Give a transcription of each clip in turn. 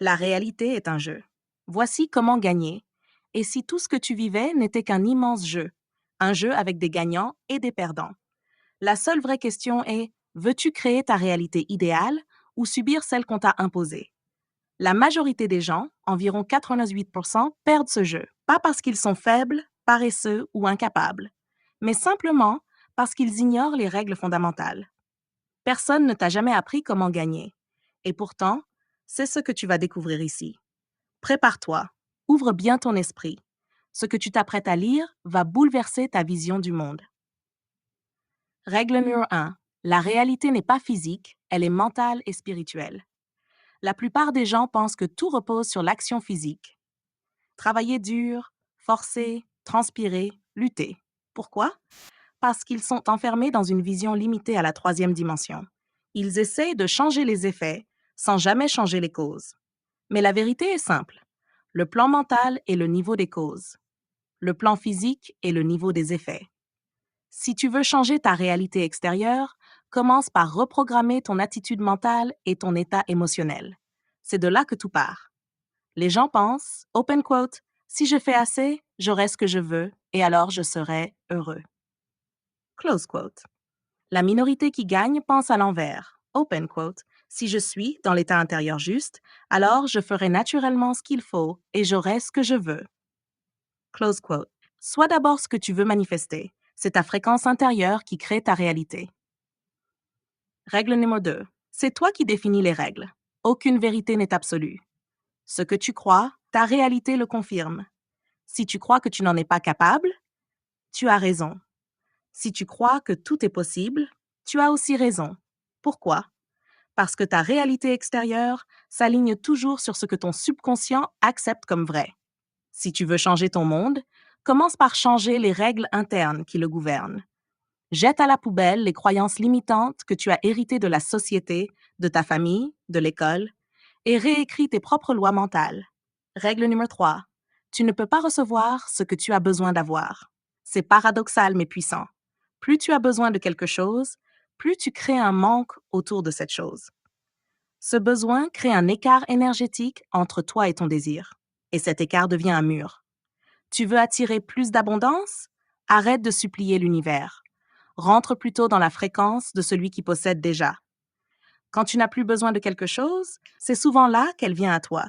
La réalité est un jeu. Voici comment gagner. Et si tout ce que tu vivais n'était qu'un immense jeu, un jeu avec des gagnants et des perdants. La seule vraie question est, veux-tu créer ta réalité idéale ou subir celle qu'on t'a imposée? La majorité des gens, environ 98%, perdent ce jeu, pas parce qu'ils sont faibles, paresseux ou incapables, mais simplement parce qu'ils ignorent les règles fondamentales. Personne ne t'a jamais appris comment gagner. Et pourtant, c'est ce que tu vas découvrir ici. Prépare-toi, ouvre bien ton esprit. Ce que tu t'apprêtes à lire va bouleverser ta vision du monde. Règle numéro 1. La réalité n'est pas physique, elle est mentale et spirituelle. La plupart des gens pensent que tout repose sur l'action physique. Travailler dur, forcer, transpirer, lutter. Pourquoi? Parce qu'ils sont enfermés dans une vision limitée à la troisième dimension. Ils essayent de changer les effets sans jamais changer les causes. Mais la vérité est simple. Le plan mental est le niveau des causes. Le plan physique est le niveau des effets. Si tu veux changer ta réalité extérieure, commence par reprogrammer ton attitude mentale et ton état émotionnel. C'est de là que tout part. Les gens pensent, open quote, si je fais assez, j'aurai ce que je veux et alors je serai heureux. Close quote. La minorité qui gagne pense à l'envers. Open quote. Si je suis dans l'état intérieur juste, alors je ferai naturellement ce qu'il faut et j'aurai ce que je veux. Close quote. Sois d'abord ce que tu veux manifester. C'est ta fréquence intérieure qui crée ta réalité. Règle numéro 2. C'est toi qui définis les règles. Aucune vérité n'est absolue. Ce que tu crois, ta réalité le confirme. Si tu crois que tu n'en es pas capable, tu as raison. Si tu crois que tout est possible, tu as aussi raison. Pourquoi? Parce que ta réalité extérieure s'aligne toujours sur ce que ton subconscient accepte comme vrai. Si tu veux changer ton monde, commence par changer les règles internes qui le gouvernent. Jette à la poubelle les croyances limitantes que tu as héritées de la société, de ta famille, de l'école, et réécris tes propres lois mentales. Règle numéro 3. Tu ne peux pas recevoir ce que tu as besoin d'avoir. C'est paradoxal mais puissant. Plus tu as besoin de quelque chose, plus tu crées un manque autour de cette chose. Ce besoin crée un écart énergétique entre toi et ton désir. Et cet écart devient un mur. Tu veux attirer plus d'abondance? Arrête de supplier l'univers. Rentre plutôt dans la fréquence de celui qui possède déjà. Quand tu n'as plus besoin de quelque chose, c'est souvent là qu'elle vient à toi.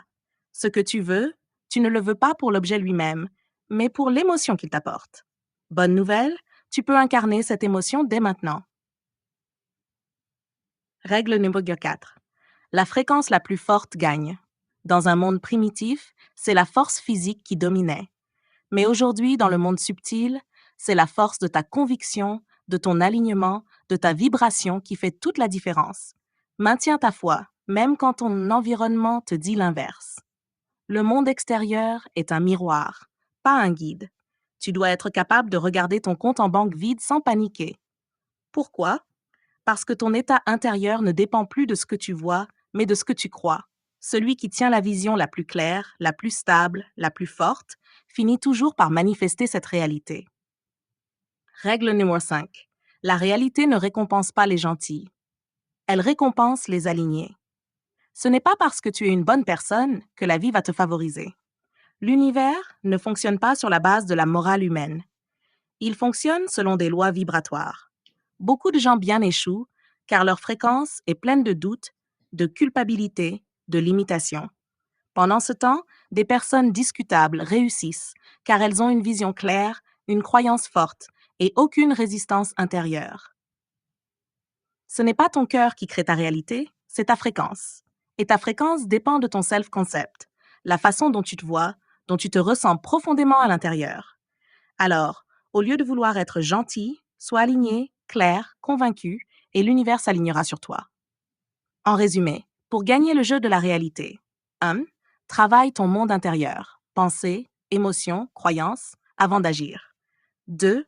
Ce que tu ne le veux pas pour l'objet lui-même, mais pour l'émotion qu'il t'apporte. Bonne nouvelle, tu peux incarner cette émotion dès maintenant. Règle numéro 4. La fréquence la plus forte gagne. Dans un monde primitif, c'est la force physique qui dominait. Mais aujourd'hui, dans le monde subtil, c'est la force de ta conviction, de ton alignement, de ta vibration qui fait toute la différence. Maintiens ta foi, même quand ton environnement te dit l'inverse. Le monde extérieur est un miroir, pas un guide. Tu dois être capable de regarder ton compte en banque vide sans paniquer. Pourquoi? Parce que ton état intérieur ne dépend plus de ce que tu vois, mais de ce que tu crois. Celui qui tient la vision la plus claire, la plus stable, la plus forte, finit toujours par manifester cette réalité. Règle numéro 5. La réalité ne récompense pas les gentils. Elle récompense les alignés. Ce n'est pas parce que tu es une bonne personne que la vie va te favoriser. L'univers ne fonctionne pas sur la base de la morale humaine. Il fonctionne selon des lois vibratoires. Beaucoup de gens bien échouent car leur fréquence est pleine de doutes, de culpabilité, de limitations. Pendant ce temps, des personnes discutables réussissent car elles ont une vision claire, une croyance forte et aucune résistance intérieure. Ce n'est pas ton cœur qui crée ta réalité, c'est ta fréquence. Et ta fréquence dépend de ton self-concept, la façon dont tu te vois, dont tu te ressens profondément à l'intérieur. Alors, au lieu de vouloir être gentil, sois aligné, clair, convaincu, et l'univers s'alignera sur toi. En résumé, pour gagner le jeu de la réalité, 1. Travaille ton monde intérieur, pensée, émotions, croyances, avant d'agir. 2.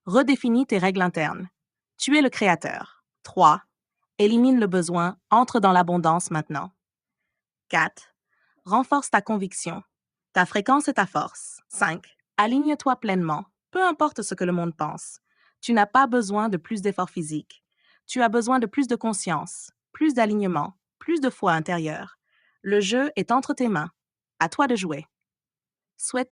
Redéfinis tes règles internes. Tu es le créateur. 3. Élimine le besoin, entre dans l'abondance maintenant. 4. Renforce ta conviction. Ta fréquence est ta force. 5. Aligne-toi pleinement, peu importe ce que le monde pense. Tu n'as pas besoin de plus d'efforts physiques. Tu as besoin de plus de conscience, plus d'alignement, plus de foi intérieure. Le jeu est entre tes mains. À toi de jouer. Souhaite